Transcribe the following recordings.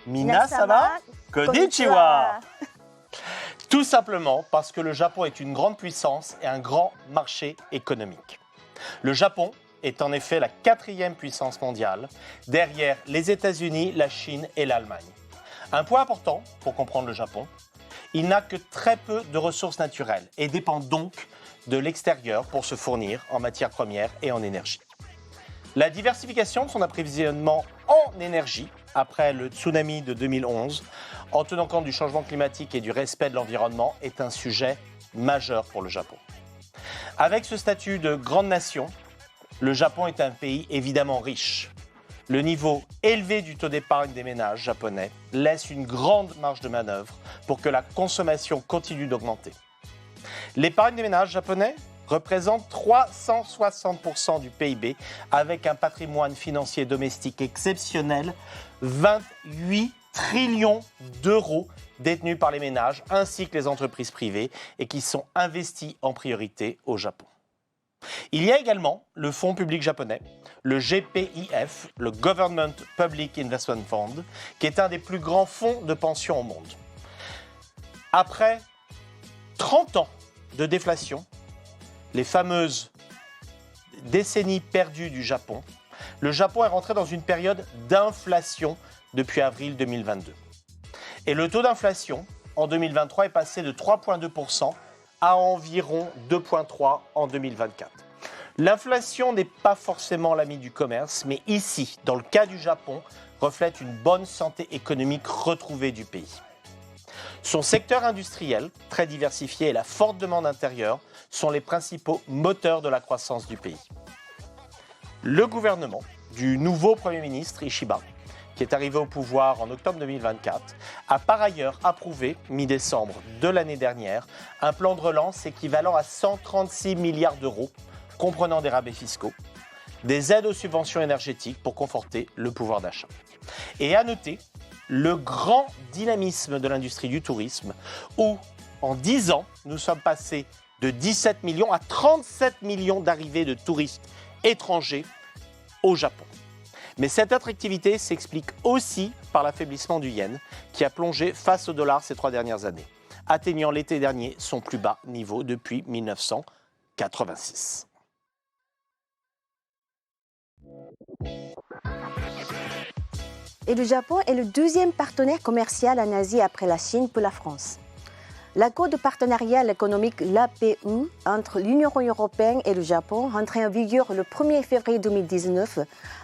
Minasawa konnichiwa. Tout simplement parce que le Japon est une grande puissance et un grand marché économique. Le Japon est en effet la 4e puissance mondiale, derrière les États-Unis, la Chine et l'Allemagne. Un point important pour comprendre le Japon, il n'a que très peu de ressources naturelles et dépend donc de l'extérieur pour se fournir en matières premières et en énergie. La diversification de son approvisionnement en énergie après le tsunami de 2011, en tenant compte du changement climatique et du respect de l'environnement, est un sujet majeur pour le Japon. Avec ce statut de grande nation, le Japon est un pays évidemment riche. Le niveau élevé du taux d'épargne des ménages japonais laisse une grande marge de manœuvre pour que la consommation continue d'augmenter. L'épargne des ménages japonais représente 360% du PIB avec un patrimoine financier domestique exceptionnel, 28 trillions d'euros détenus par les ménages ainsi que les entreprises privées et qui sont investis en priorité au Japon. Il y a également le fonds public japonais, le GPIF, le Government Public Investment Fund, qui est un des plus grands fonds de pension au monde. Après 30 ans de déflation, les fameuses décennies perdues du Japon, le Japon est rentré dans une période d'inflation depuis avril 2022. Et le taux d'inflation en 2023 est passé de 3,2% à environ 2,3% en 2024. L'inflation n'est pas forcément l'ami du commerce, mais ici, dans le cas du Japon, reflète une bonne santé économique retrouvée du pays. Son secteur industriel, très diversifié, et la forte demande intérieure sont les principaux moteurs de la croissance du pays. Le gouvernement du nouveau Premier ministre Ishiba, qui est arrivé au pouvoir en octobre 2024, a par ailleurs approuvé, mi-décembre de l'année dernière, un plan de relance équivalent à 136 milliards d'euros, comprenant des rabais fiscaux, des aides aux subventions énergétiques pour conforter le pouvoir d'achat. Et à noter le grand dynamisme de l'industrie du tourisme, où en 10 ans, nous sommes passés de 17 millions à 37 millions d'arrivées de touristes étrangers au Japon. Mais cette attractivité s'explique aussi par l'affaiblissement du yen, qui a plongé face au dollar ces 3 dernières années, atteignant l'été dernier son plus bas niveau depuis 1986. Et le Japon est le 2e partenaire commercial en Asie après la Chine pour la France. L'accord de partenariat économique, l'APE, entre l'Union européenne et le Japon, entré en vigueur le 1er février 2019,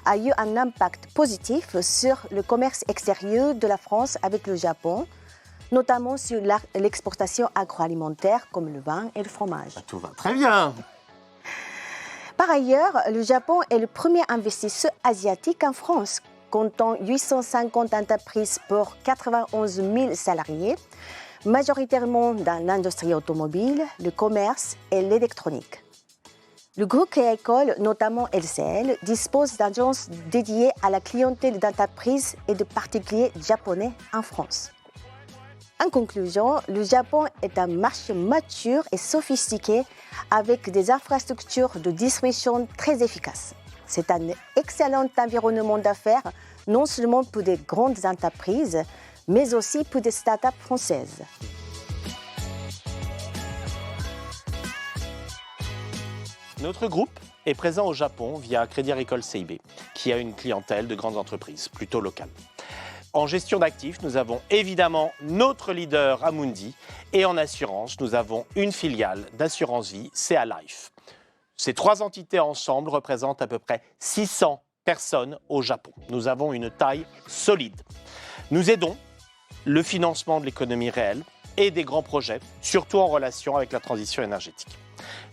a eu un impact positif sur le commerce extérieur de la France avec le Japon, notamment sur l'exportation agroalimentaire comme le vin et le fromage. Tout va très bien. Par ailleurs, le Japon est le premier investisseur asiatique en France, comptant 850 entreprises pour 91 000 salariés, majoritairement dans l'industrie automobile, le commerce et l'électronique. Le groupe Crédit Agricole, notamment LCL, dispose d'agences dédiées à la clientèle d'entreprises et de particuliers japonais en France. En conclusion, le Japon est un marché mature et sophistiqué avec des infrastructures de distribution très efficaces. C'est un excellent environnement d'affaires, non seulement pour des grandes entreprises, mais aussi pour des start-up françaises. Notre groupe est présent au Japon via Crédit Agricole CIB, qui a une clientèle de grandes entreprises, plutôt locales. En gestion d'actifs, nous avons évidemment notre leader Amundi et en assurance, nous avons une filiale d'assurance vie, CA Life. Ces 3 entités ensemble représentent à peu près 600 personnes au Japon. Nous avons une taille solide. Nous aidons le financement de l'économie réelle et des grands projets, surtout en relation avec la transition énergétique.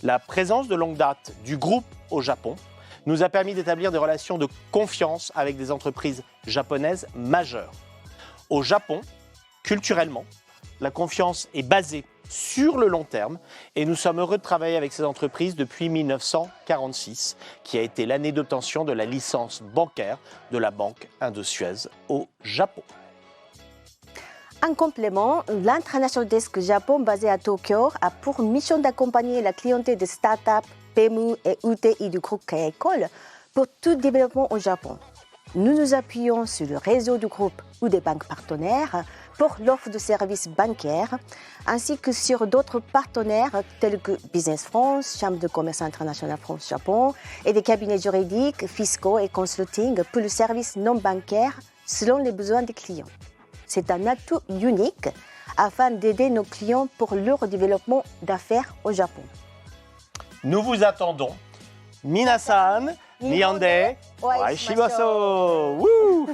La présence de longue date du groupe au Japon nous a permis d'établir des relations de confiance avec des entreprises japonaises majeures. Au Japon, culturellement, la confiance est basée sur le long terme et nous sommes heureux de travailler avec ces entreprises depuis 1946, qui a été l'année d'obtention de la licence bancaire de la Banque Indo-Suez au Japon. En complément, l'International Desk Japon basé à Tokyo a pour mission d'accompagner la clientèle des startups, PME et UTI du groupe Crédit Agricole pour tout développement au Japon. Nous nous appuyons sur le réseau du groupe ou des banques partenaires pour l'offre de services bancaires, ainsi que sur d'autres partenaires tels que Business France, Chambre de commerce internationale France-Japon et des cabinets juridiques, fiscaux et consulting pour le service non bancaire selon les besoins des clients. C'est un atout unique afin d'aider nos clients pour leur développement d'affaires au Japon. Nous vous attendons. Minasan, Nihonde, Oishimashou. Wouh